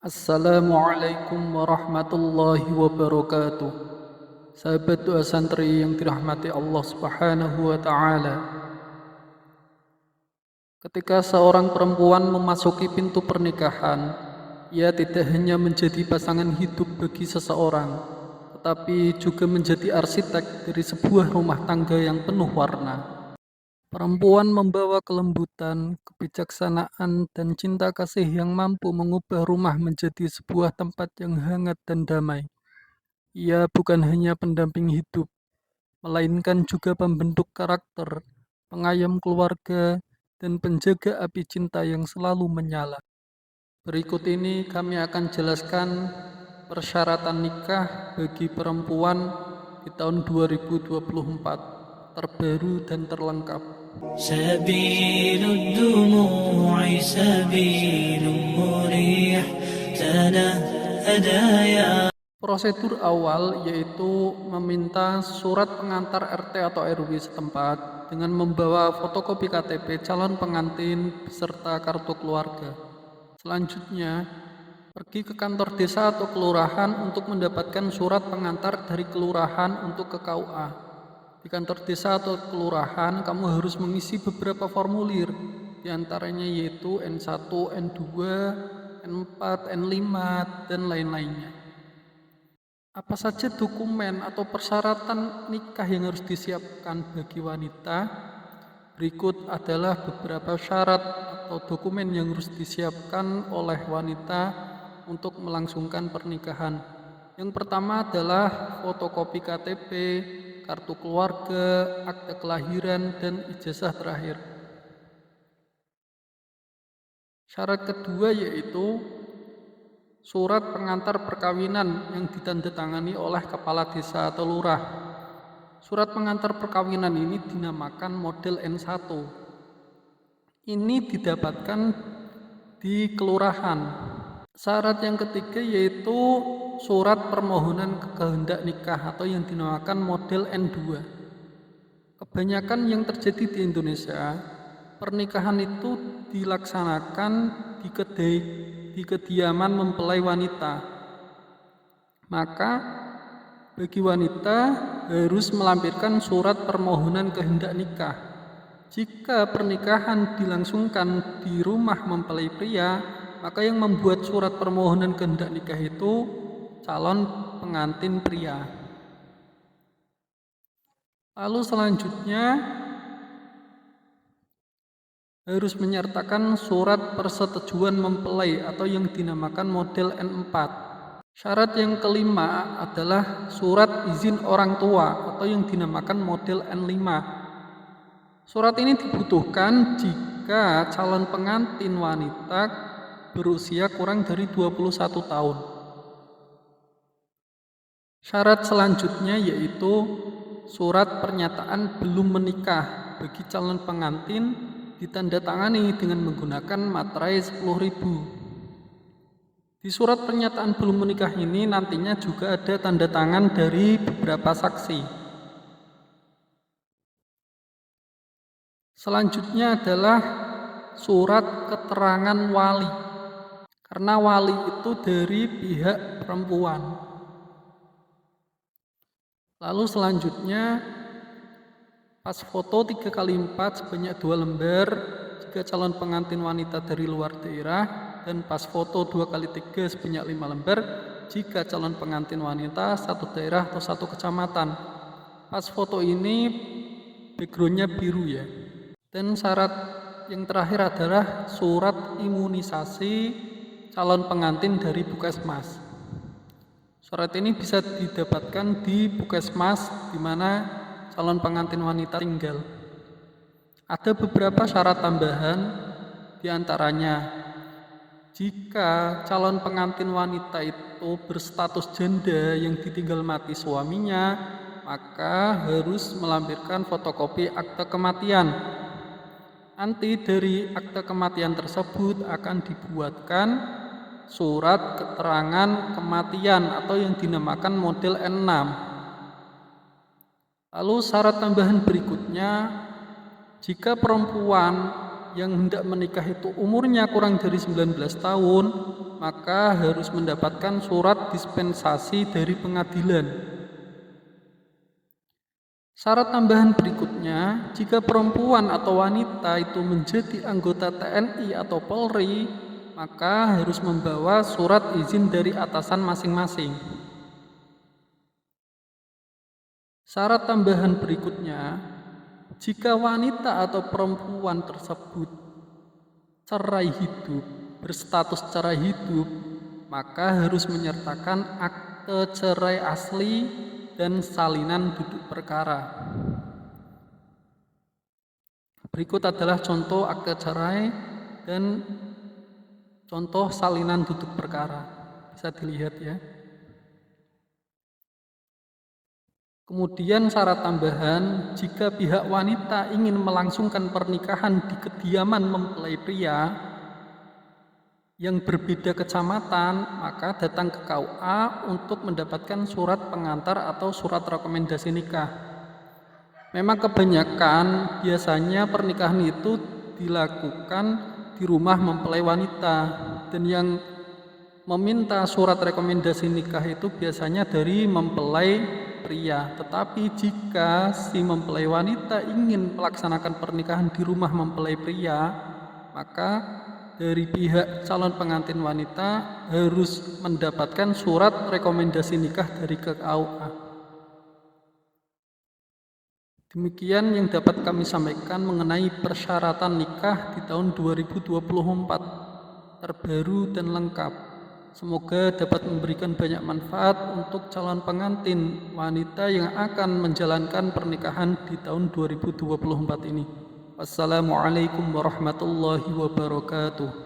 Assalamualaikum warahmatullahi wabarakatuh. Sahabat doa santri yang dirahmati Allah Subhanahu wa taala. Ketika seorang perempuan memasuki pintu pernikahan, ia tidak hanya menjadi pasangan hidup bagi seseorang, tetapi juga menjadi arsitek dari sebuah rumah tangga yang penuh warna. Perempuan membawa kelembutan, kebijaksanaan, dan cinta kasih yang mampu mengubah rumah menjadi sebuah tempat yang hangat dan damai. Ia bukan hanya pendamping hidup, melainkan juga pembentuk karakter, pengayom keluarga, dan penjaga api cinta yang selalu menyala. Berikut ini kami akan jelaskan persyaratan nikah bagi perempuan di tahun 2024, terbaru dan terlengkap. سبيل الدموع سبيل مريح هدايا. Prosedur awal yaitu meminta surat pengantar RT atau RW setempat dengan membawa fotokopi KTP calon pengantin beserta kartu keluarga. Selanjutnya, pergi ke kantor desa atau kelurahan untuk mendapatkan surat pengantar dari kelurahan untuk ke KUA. Di kantor desa atau kelurahan, kamu harus mengisi beberapa formulir, diantaranya yaitu N1, N2, N4, N5, dan lain-lainnya. Apa saja dokumen atau persyaratan nikah yang harus disiapkan bagi wanita? Berikut adalah beberapa syarat atau dokumen yang harus disiapkan oleh wanita untuk melangsungkan pernikahan. Yang pertama adalah fotokopi KTP, kartu keluarga, akte kelahiran, dan ijazah terakhir. Syarat kedua yaitu surat pengantar perkawinan yang ditandatangani oleh kepala desa atau lurah. Surat pengantar perkawinan ini dinamakan model N1. Ini didapatkan di kelurahan. Syarat yang ketiga yaitu surat permohonan kehendak nikah atau yang dinamakan model N2. Kebanyakan yang terjadi di Indonesia, pernikahan itu dilaksanakan di kediaman mempelai wanita. Maka bagi wanita harus melampirkan surat permohonan kehendak nikah. Jika pernikahan dilangsungkan di rumah mempelai pria, maka yang membuat surat permohonan kehendak nikah itu calon pengantin pria. Lalu selanjutnya harus menyertakan surat persetujuan mempelai atau yang dinamakan model N4. Syarat yang kelima adalah surat izin orang tua atau yang dinamakan model N5. Surat ini dibutuhkan jika calon pengantin wanita berusia kurang dari 21 tahun. Syarat selanjutnya yaitu surat pernyataan belum menikah bagi calon pengantin ditandatangani dengan menggunakan materai 10.000. Di surat pernyataan belum menikah ini nantinya juga ada tanda tangan dari beberapa saksi. Selanjutnya adalah surat keterangan wali. Karena wali itu dari pihak perempuan. Lalu selanjutnya pas foto 3x4 sebanyak 2 lembar jika calon pengantin wanita dari luar daerah, dan pas foto 2x3 sebanyak 5 lembar jika calon pengantin wanita satu daerah atau satu kecamatan. Pas foto ini backgroundnya biru ya. Dan syarat yang terakhir adalah surat imunisasi calon pengantin dari Puskesmas. Surat ini bisa didapatkan di Puskesmas di mana calon pengantin wanita tinggal. Ada beberapa syarat tambahan, diantaranya jika calon pengantin wanita itu berstatus janda yang ditinggal mati suaminya, maka harus melampirkan fotokopi akte kematian. Nanti dari akte kematian tersebut akan dibuatkan surat keterangan kematian atau yang dinamakan model N6. Lalu syarat tambahan berikutnya, jika perempuan yang hendak menikah itu umurnya kurang dari 19 tahun, maka harus mendapatkan surat dispensasi dari pengadilan. Syarat tambahan berikutnya, jika perempuan atau wanita itu menjadi anggota TNI atau Polri, maka harus membawa surat izin dari atasan masing-masing. Syarat tambahan berikutnya, jika wanita atau perempuan tersebut cerai hidup, berstatus cerai hidup, maka harus menyertakan akte cerai asli dan salinan duduk perkara. Berikut adalah contoh akte cerai dan contoh salinan duduk perkara. Bisa dilihat ya. Kemudian syarat tambahan, jika pihak wanita ingin melangsungkan pernikahan di kediaman mempelai pria yang berbeda kecamatan, maka datang ke KUA untuk mendapatkan surat pengantar atau surat rekomendasi nikah. Memang kebanyakan biasanya pernikahan itu dilakukan di rumah mempelai wanita, dan yang meminta surat rekomendasi nikah itu biasanya dari mempelai pria. Tetapi jika si mempelai wanita ingin melaksanakan pernikahan di rumah mempelai pria, maka dari pihak calon pengantin wanita harus mendapatkan surat rekomendasi nikah dari KUA. Demikian yang dapat kami sampaikan mengenai persyaratan nikah di tahun 2024, terbaru dan lengkap. Semoga dapat memberikan banyak manfaat untuk calon pengantin wanita yang akan menjalankan pernikahan di tahun 2024 ini. Wassalamualaikum warahmatullahi wabarakatuh.